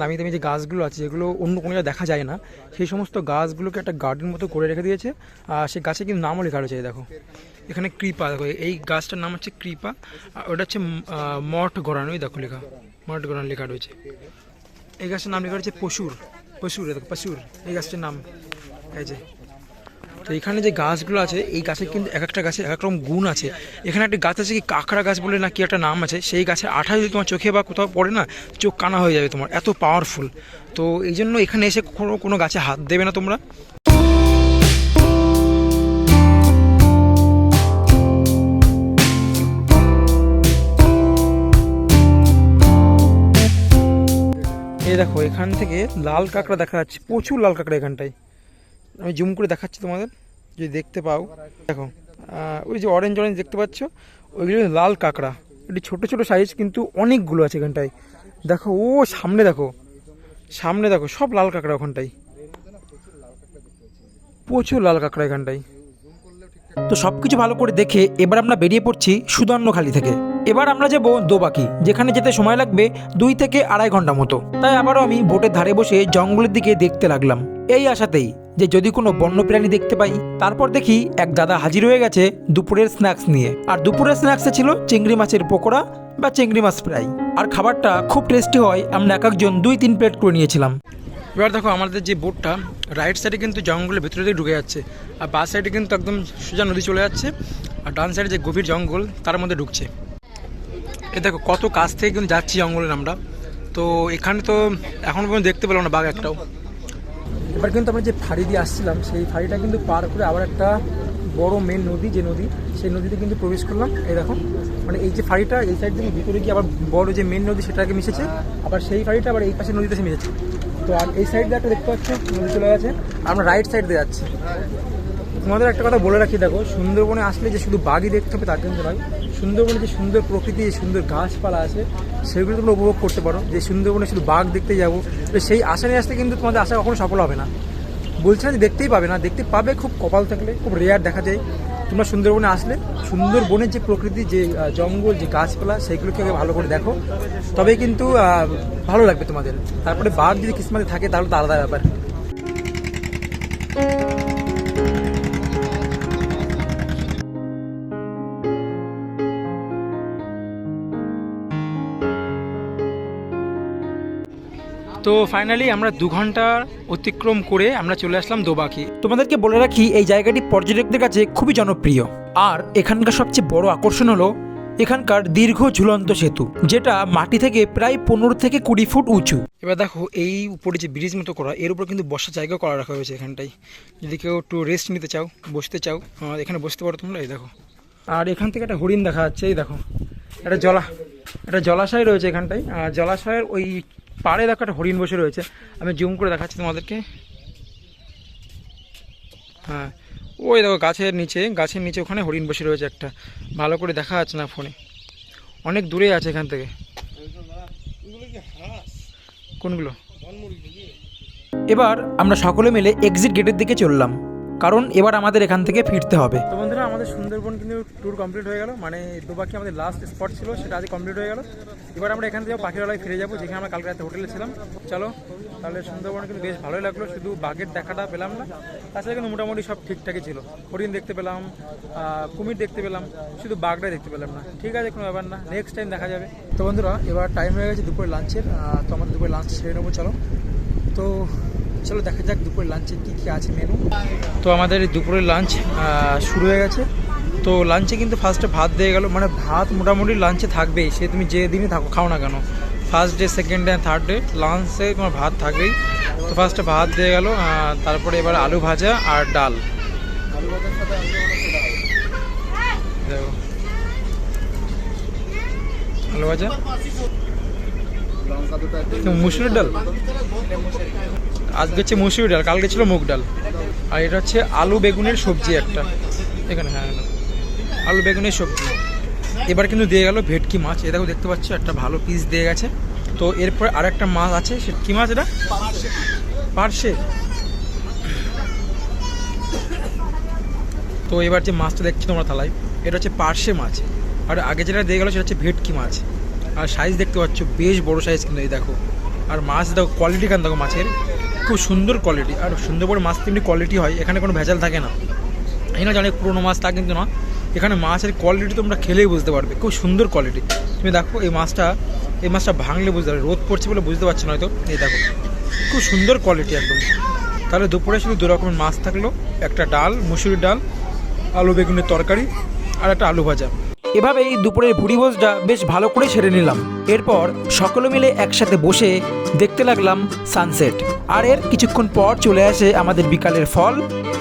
নামি দামি যে গাছগুলো আছে, যেগুলো অন্য কোনো জায়গায় দেখা যায় না, সেই সমস্ত গাছগুলোকে একটা গার্ডেন মতো করে রেখে দিয়েছে। সেই গাছে কিন্তু নামও লেখা রয়েছে, দেখো এখানে কৃপা। দেখো এই গাছটার নাম হচ্ছে কৃপা, ওটা হচ্ছে মঠ গড়ানোই, দেখো লেখা মঠ গড়ানো লেখা রয়েছে। এই গাছটার নাম লেখা রয়েছে পশুর, দেখো পশুর এই গাছটার নাম। এই যে তো এখানে যে গাছগুলো আছে, এই গাছে কিন্তু এক একটা গাছে এক এক রকম গুণ আছে। এখানে একটা গাছ আছে কি কাঁকড়া গাছ বলে না কি একটা নাম আছে, সেই গাছের আঠা যদি তোমার চোখে বা কোথাও পড়ে না, চোখ কানা হয়ে যাবে তোমার, এত পাওয়ারফুল। তো এই জন্য এখানে এসে কোনো গাছে হাত দেবে না তোমরা। এই দেখো এখান থেকে লাল কাঁকড়া দেখা যাচ্ছে, প্রচুর লাল কাঁকড়া এখানটায়। আমি জুম করে দেখাচ্ছি তোমাদের, যদি দেখতে পাও। দেখো ওই যে অরেঞ্জ দেখতে পাচ্ছ, ওইগুলো লাল কাঁকড়া। এটি ছোট ছোট সাইজ, কিন্তু অনেকগুলো আছে এখানটায়। দেখো ও সামনে দেখো সব লাল কাঁকড়া ওখানটায়, প্রচুর লাল কাঁকড়া এখানটায়। তো সবকিছু ভালো করে দেখে এবার আমরা বেরিয়ে পড়ছি সুদর্ণখালি থেকে। এবার আমরা যাবো দোবাকি, যেখানে যেতে সময় লাগবে 2 থেকে 2.5 ঘন্টা মতো। তাই আবারও আমি বোটের ধারে বসে জঙ্গলের দিকে দেখতে লাগলাম, এই আশাতেই যে যদি কোনো বন্যপ্রাণী দেখতে পাই। তারপর দেখি এক দাদা হাজির হয়ে গেছে দুপুরের স্ন্যাক্স নিয়ে। আর দুপুরের স্ন্যাক্সে ছিল চিংড়ি মাছের পকোড়া বা চিংড়ি মাছ ফ্রাই। আর খাবারটা খুব টেস্টি হয়, আমরা এক একজন 2-3 প্লেট করে নিয়েছিলাম। এবার দেখো আমাদের যে বোটটা রাইট সাইডে কিন্তু জঙ্গলের ভেতরে দিয়ে ঢুকে যাচ্ছে, আর বাঁ সাইডে কিন্তু একদম সোজা নদী চলে যাচ্ছে, আর ডান সাইডে যে গভীর জঙ্গল তার মধ্যে ঢুকছে। এ দেখো কত কাছ থেকে কিন্তু যাচ্ছি জঙ্গলের আমরা। তো এখানে তো এখন পর্যন্ত দেখতে পেলাম না বাঘ একটাও। এবার কিন্তু আমরা যে ফাঁড়ি দিয়ে আসছিলাম, সেই ফাঁড়িটা কিন্তু পার করে আবার একটা বড় মেন নদী, যে নদী, সেই নদীতে কিন্তু প্রবেশ করলাম। এই দেখো মানে এই যে ফাঁড়িটা এই সাইড থেকে ভিতরে গিয়ে আবার বড় যে মেন নদী সেটাকে মিশেছে, আবার সেই ফাঁড়িটা আবার এই পাশে নদীতে এসে মিশেছে। তো আর এই সাইড দিয়ে একটা দেখতে পাচ্ছ নদী চলে গেছে, আমরা রাইট সাইড দিয়ে যাচ্ছি। তোমাদের একটা কথা বলে রাখি, দেখো সুন্দরবনে আসলে যে শুধু বাঘই দেখতে হবে তা কিন্তু নয়। সুন্দরবনে যে সুন্দর প্রকৃতি, যে সুন্দর গাছপালা আছে, সেগুলো তোমরা উপভোগ করতে পারো। যে সুন্দরবনে শুধু বাঘ দেখতে যাবো, তো সেই আশা নিয়ে আসলে কিন্তু তোমাদের আশা কখনো সফল হবে না। বলছে না যে দেখতেই পাবে না, দেখতে পাবে খুব কপাল থাকলে, খুব রেয়ার দেখা যায়। তোমরা সুন্দরবনে আসলে সুন্দরবনের যে প্রকৃতি, যে জঙ্গল, যে গাছপালা, সেইগুলোকে আগে ভালো করে দেখো, তবেই কিন্তু ভালো লাগবে তোমাদের। তারপরে বাঘ যদি কিসমতে থাকে তাহলে তো আলাদা ব্যাপার। তো ফাইনালি আমরা 2 ঘন্টা অতিক্রম করে আমরা চলে আসলাম দোবাকি। তোমাদেরকে বলে রাখি এই জায়গাটি পর্যটকদের কাছে খুবই জনপ্রিয়। আর এখানকার সবচেয়ে বড় আকর্ষণ হলো এখানকার দীর্ঘ ঝুলন্ত সেতু, যেটা মাটি থেকে প্রায় 15 থেকে 20 ফুট উঁচু। এবার দেখো এই উপরে যে ব্রিজ মতো করা, এর উপর কিন্তু বসার জায়গা করা রাখা হয়েছে এখানটাই। যদি কেউ একটু রেস্ট নিতে চাও, বসতে চাও, এখানে বসতে পারো তোমরা। এই দেখো, আর এখান থেকে একটা হরিণ দেখা যাচ্ছে। এই দেখো, একটা জলাশয় রয়েছে এখানটায়, আর জলাশয়ের ওই পাড়ে দেখো একটা হরিণ বসে রয়েছে। আমি জুম করে দেখাচ্ছি তোমাদেরকে। হ্যাঁ, ওই দেখো গাছের নিচে ওখানে হরিণ বসে রয়েছে একটা। ভালো করে দেখা যাচ্ছে না ফোনে, অনেক দূরে আছে এখান থেকে। কোনগুলো? এবার আমরা সকলে মিলে এক্সিট গেটের দিকে চললাম, কারণ এবার আমাদের এখান থেকে ফিরতে হবে। তো বন্ধুরা, আমাদের সুন্দরবন কিন্তু ট্যুর কমপ্লিট হয়ে গেল। মানে দুবাকি আমাদের লাস্ট স্পট ছিল, সেটা আজ কমপ্লিট হয়ে গেল। এবার আমরা এখান থেকে পাখিরালয় ফিরে যাবো, যেখানে আমরা কালকে রাতে হোটেলে ছিলাম। চলো তাহলে, সুন্দরবন কিন্তু বেশ ভালোই লাগলো, শুধু বাঘের দেখাটা পেলাম না, তাছাড়া কিন্তু মোটামুটি সব ঠিকঠাকই ছিল। হরিণ দেখতে পেলাম, কুমির দেখতে পেলাম, শুধু বাঘটাই দেখতে পেলাম না। ঠিক আছে, কোনো ব্যাপার না, নেক্সট টাইম দেখা যাবে। তো বন্ধুরা, এবার টাইম হয়ে গেছে দুপুরে লাঞ্চের। তো আমাদের দুপুরে লাঞ্চ সেরে নেবো। চলো দেখা যাক দুপুরের লাঞ্চে কী কী আছে মেনু। তো আমাদের দুপুরের লাঞ্চ শুরু হয়ে গেছে। তো লাঞ্চে কিন্তু ফার্স্টে ভাত দিয়ে গেল, মানে ভাত মোটামুটি লাঞ্চে থাকবেই, সে তুমি যে দিনই খাও না কেন। First day, second day, third day লাঞ্চে তোমার ভাত থাকবেই। তো ফার্স্টে ভাত দিয়ে গেল, তারপরে এবার আলু ভাজা আর ডাল। দেখো, আলু ভাজা, মুসুরির ডাল, আজকে হচ্ছে মুসুরির ডাল, কালকে ছিল মুগ ডাল। আর এটা হচ্ছে আলু বেগুনের সবজি একটা এখানে। হ্যাঁ, আলু বেগুনের সবজি। এবার কিন্তু দিয়ে গেল ভেটকি মাছ। এ দেখো, দেখতে পাচ্ছ একটা ভালো পিস দিয়ে গেছে। তো এরপরে আর একটা মাছ আছে, সে কী মাছ? এটা পার্শে। তো এবার যে মাছটা দেখছি তোমরা থালায়, এটা হচ্ছে পার্শে মাছ। আর আগে যেটা দিয়ে গেলো সেটা হচ্ছে ভেটকি মাছ। আর সাইজ দেখতে পাচ্ছ, বেশ বড় সাইজ কিন্তু। এই দেখো, আর মাছ দেখো, কোয়ালিটি কান দেখো মাছের, খুব সুন্দর কোয়ালিটি। আর সুন্দরবন মাছ তেমনি কোয়ালিটি হয়, এখানে কোনো ভেজাল থাকে না। এই না যে অনেক পুরোনো মাছ, তা কিন্তু না, এখানে মাছের কোয়ালিটি তোমরা খেলেই বুঝতে পারবে, খুব সুন্দর কোয়ালিটি। তুমি দেখো এই মাছটা ভাঙলে বুঝতে পারবে, রোদ পড়ছে বলে বুঝতে পারছো না হয়তো। এই দেখো, খুব সুন্দর কোয়ালিটি একদম। তাহলে দুপুরে শুধু 2 রকমের মাছ থাকলো, একটা ডাল, মুসুরির ডাল, আলু বেগুনের তরকারি, আর একটা আলু ভাজা। এভাবেই দুপুরের ভুড়িভোজটা বেশ ভালো করে সেরে নিলাম। এরপর সকলে মিলে একসাথে বসে দেখতে লাগলাম সানসেট। আর এর কিছুক্ষণ পর চলে আসে আমাদের বিকালের ফল,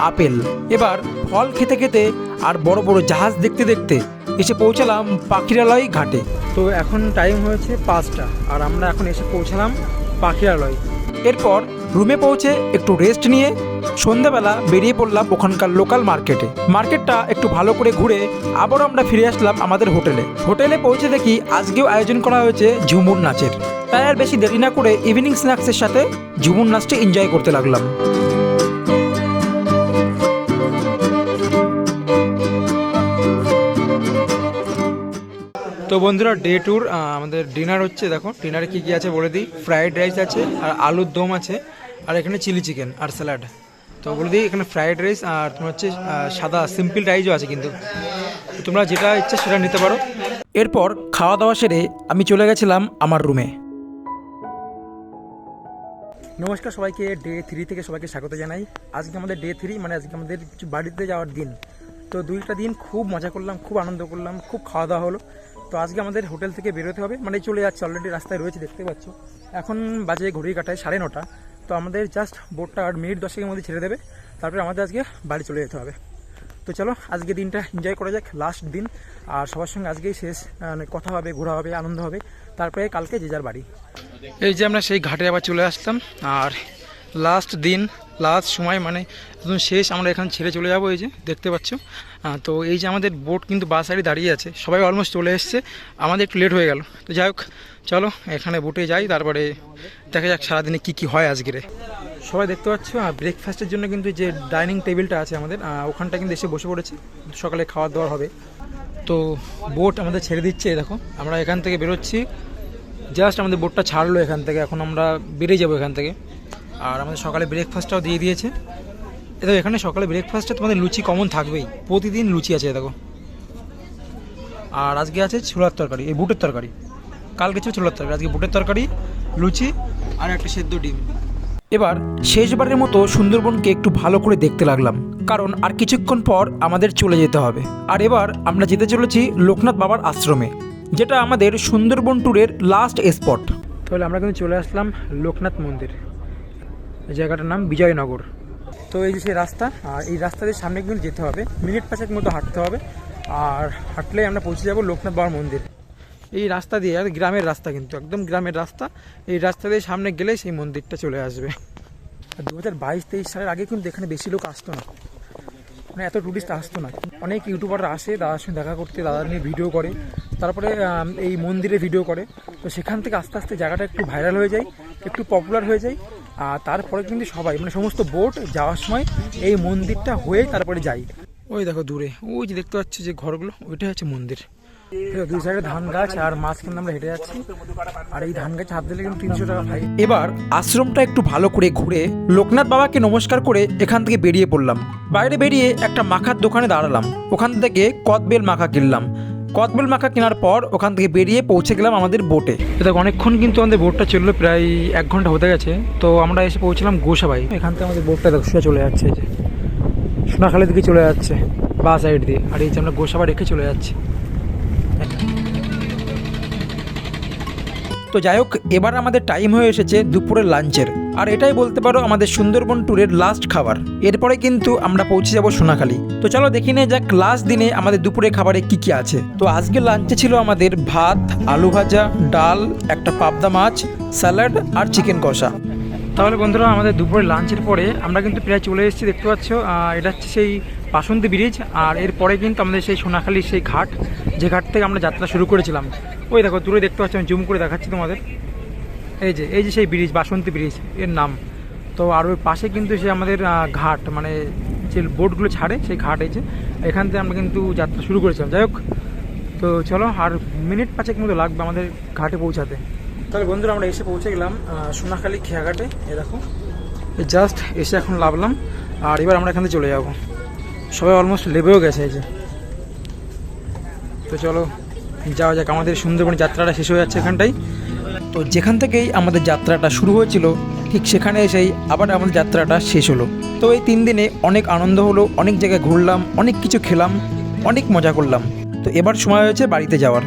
আপেল। এবার ফল খেতে খেতে আর বড় বড় জাহাজ দেখতে দেখতে এসে পৌঁছালাম পাখিরালয় ঘাটে। তো এখন টাইম হয়েছে 5টা, আর আমরা এখন এসে পৌঁছালাম পাখিরালয়। এরপর রুমে পৌঁছে একটু রেস্ট নিয়ে সন্ধ্যাবেলা বেরিয়ে পড়লাম ওখানকার লোকাল মার্কেটটা একটু ভালো করে ঘুরে আবার আমরা ফিরে আসলাম আমাদের হোটেলে পৌঁছে দেখি আজকেও আয়োজন করা হয়েছে ঝুমুর নাচের। তাই আর বেশি দেরি না করে ইভিনিং স্ন্যাক্সের সাথে ঝুমুর নাচটি এনজয় করতে লাগলাম। তো বন্ধুরা, ডে ট্যুর আমাদের ডিনার হচ্ছে। দেখো ডিনারে কী কী আছে বলে দিই। ফ্রাইড রাইস আছে, আর আলুর দম আছে, আর এখানে চিলি চিকেন আর স্যালাড। তো বলে দিই, এখানে ফ্রাইড রাইস আর তোমার হচ্ছে সাদা সিম্পল রাইসও আছে, কিন্তু তোমরা যেটা ইচ্ছা সেটা নিতে পারো। এরপর খাওয়া দাওয়া সেরে আমি চলে গেছিলাম আমার রুমে। নমস্কার সবাইকে, ডে 3 থেকে সবাইকে স্বাগত জানাই। আজকে আমাদের ডে 3, মানে আজকে আমাদের বাড়িতে যাওয়ার দিন। তো 2টা দিন খুব মজা করলাম, খুব আনন্দ করলাম, খুব খাওয়া দাওয়া হলো। তো আজকে আমাদের হোটেল থেকে বেরোতে হবে, মানে চলে যাচ্ছে, অলরেডি রাস্তায় রয়েছে, দেখতে পাচ্ছ। এখন বাজে ঘড়ির কাটায় 9:30। তো আমাদের জাস্ট বোটটা আর মিনিট 10-এর মধ্যে ছেড়ে দেবে, তারপরে আমাদের আজকে বাড়ি চলে যেতে হবে। তো চলো আজকে দিনটা এনজয় করা যাক, লাস্ট দিন। আর সবার সঙ্গে আজকেই শেষ, কথা হবে, ঘোরা হবে, আনন্দ হবে, তারপরে কালকে যে যার বাড়ি। এই যে আমরা সেই ঘাটে আবার চলে আসলাম, আর লাস্ট দিন, লাস্ট সময়, মানে একদম শেষ, আমরা এখানে ছেড়ে চলে যাবো। এই যে দেখতে পাচ্ছ। তো এই যে আমাদের বোট কিন্তু বাস সাইডে দাঁড়িয়ে আছে, সবাই অলমোস্ট চলে এসছে, আমাদের একটু লেট হয়ে গেল। তো যাই হোক, চলো এখানে বোটে যাই, তারপরে দেখা যাক সারাদিনে কী হয় আজকের। সবাই দেখতে পাচ্ছ, ব্রেকফাস্টের জন্য কিন্তু যে ডাইনিং টেবিলটা আছে আমাদের, ওখানটা কিন্তু এসে বসে পড়েছে, সকালে খাওয়া দাওয়া হবে। তো বোট আমাদের ছেড়ে দিচ্ছে, দেখো আমরা এখান থেকে বেরোচ্ছি, জাস্ট আমাদের বোটটা ছাড়লো এখান থেকে, এখন আমরা বেরিয়ে যাবো এখান থেকে। আর আমাদের সকালে ব্রেকফাস্টটাও দিয়ে দিয়েছে। দেখো এখানে সকালে ব্রেকফাস্টে তোমাদের লুচি কমন থাকবেই, প্রতিদিন লুচি আছে দেখো। আর আজকে আছে ছোলার তরকারি, এই বুটের তরকারি, কালকে ছিল ছোলার তরকারি, আজকে বুটের তরকারি, লুচি আর একটা সেদ্ধ ডিম। এবার শেষবারের মতো সুন্দরবনকে একটু ভালো করে দেখতে লাগলাম, কারণ আর কিছুক্ষণ পর আমাদের চলে যেতে হবে। আর এবার আমরা যেতে চলেছি লোকনাথ বাবার আশ্রমে, যেটা আমাদের সুন্দরবন ট্যুরের লাস্ট স্পট। তাহলে আমরা কিন্তু চলে আসলাম লোকনাথ মন্দির। এই জায়গাটার নাম বিজয়নগর। তো এই যে সেই রাস্তা, আর এই রাস্তা দিয়ে সামনে কিন্তু যেতে হবে, মিনিট 5 মতো হাঁটতে হবে, আর হাঁটলে আমরা পৌঁছে যাব লোকনাথ বাবার মন্দির। এই রাস্তা দিয়ে, আর গ্রামের রাস্তা, কিন্তু একদম গ্রামের রাস্তা। এই রাস্তা দিয়ে সামনে গেলেই সেই মন্দিরটা চলে আসবে। আর 2022-23 সালের আগে কিন্তু এখানে বেশি লোক আসতো না, মানে এত টুরিস্ট আসতো না। অনেক ইউটিউবাররা আসে দাদার সঙ্গে দেখা করতে, দাদার নিয়ে ভিডিও করে, তারপরে এই মন্দিরে ভিডিও করে। তো সেখান থেকে আস্তে আস্তে জায়গাটা একটু ভাইরাল হয়ে যায়, একটু পপুলার হয়ে যায়। আর তারপরে কিন্তু সবাই, মানে সমস্ত বোট যাওয়ার সময় এই মন্দিরটা হয়ে তারপরে যাই। ওই দেখো দূরে ওই যে দেখতে পাচ্ছি যে ঘরগুলো, ওইটাই হচ্ছে মন্দির। দুই সাইডে ধান গাছ, আর মাঝখানে আমরা হেঁটে যাচ্ছি, আর এই ধান গাছ হাত দিলে কিন্তু 300 টাকা ভাই। এবার আশ্রমটা একটু ভালো করে ঘুরে লোকনাথ বাবাকে নমস্কার করে এখান থেকে বেরিয়ে পড়লাম। বাইরে বেরিয়ে একটা মাখার দোকানে দাঁড়ালাম, ওখান থেকে কদবেল মাখা কিনলাম। কদবেল মাখা কেনার পর ওখান থেকে বেরিয়ে পৌঁছে গেলাম আমাদের বোটে। দেখ অনেকক্ষণ কিন্তু আমাদের বোটটা চললো, প্রায় 1 ঘন্টা হতে গেছে। তো আমরা এসে পৌঁছলাম গোসাবাই। এখান থেকে আমাদের বোটটা দেখ শুয়ে চলে যাচ্ছে, এই যে সোনাখালি দিকে চলে যাচ্ছে বা সাইড দিয়ে, আর এই যে আমরা গোসাবা রেখে চলে যাচ্ছি। তো যাই হোক, এবার আমাদের টাইম হয়ে এসেছে দুপুরের লাঞ্চের, আর এটাই বলতে পারো আমাদের সুন্দরবন ট্যুরের লাস্ট খাবার। এরপরে কিন্তু আমরা পৌঁছে যাব সোনাখালি। তো চলো দেখি নে যাক লাস্ট দিনে আমাদের দুপুরে খাবারে কি কি আছে। তো আজকে লাঞ্চে ছিল আমাদের ভাত, আলু ভাজা, ডাল, একটা পাবদা মাছ, স্যালাড আর চিকেন কষা। তাহলে বন্ধুরা, আমাদের দুপুরের লাঞ্চের পরে আমরা কিন্তু প্রায় চলে এসেছি, দেখতে পাচ্ছ এটা হচ্ছে সেই বাসন্তী ব্রিজ। আর এরপরে কিন্তু আমাদের সেই সোনাখালির সেই ঘাট, যে ঘাট থেকে আমরা যাত্রা শুরু করেছিলাম। ওই দেখো দূরে দেখতে পাচ্ছি, আমি জুম করে দেখাচ্ছি তোমাদের। এই যে সেই ব্রিজ, বাসন্তী ব্রিজ এর নাম। তো আর ওই পাশে কিন্তু সে আমাদের ঘাট, মানে যে বোটগুলো ছাড়ে সেই ঘাট। এই যে এখান থেকে আমরা কিন্তু যাত্রা শুরু করেছিলাম। যাই হোক, তো চলো, আর মিনিট 5 মতো লাগবে আমাদের ঘাটে পৌঁছাতে। তাহলে বন্ধুরা, আমরা এসে পৌঁছে গেলাম সোনাখালি খেয়াঘাটে। এ দেখো, জাস্ট এসে এখন নামলাম, আর এবার আমরা এখান থেকে চলে যাব। সবাই অলমোস্ট লেবেও গেছে এই যে। তো চলো যাওয়া যাক, আমাদের সুন্দরবন যাত্রাটা শেষ হয়ে যাচ্ছে এখানটাই। তো যেখান থেকেই আমাদের যাত্রাটা শুরু হয়েছিল, ঠিক সেখানে এসেই আবার আমাদের যাত্রাটা শেষ হলো। তো এই 3 দিনে অনেক আনন্দ হলো, অনেক জায়গায় ঘুরলাম, অনেক কিছু খেলাম, অনেক মজা করলাম। তো এবার সময় হয়েছে বাড়িতে যাওয়ার।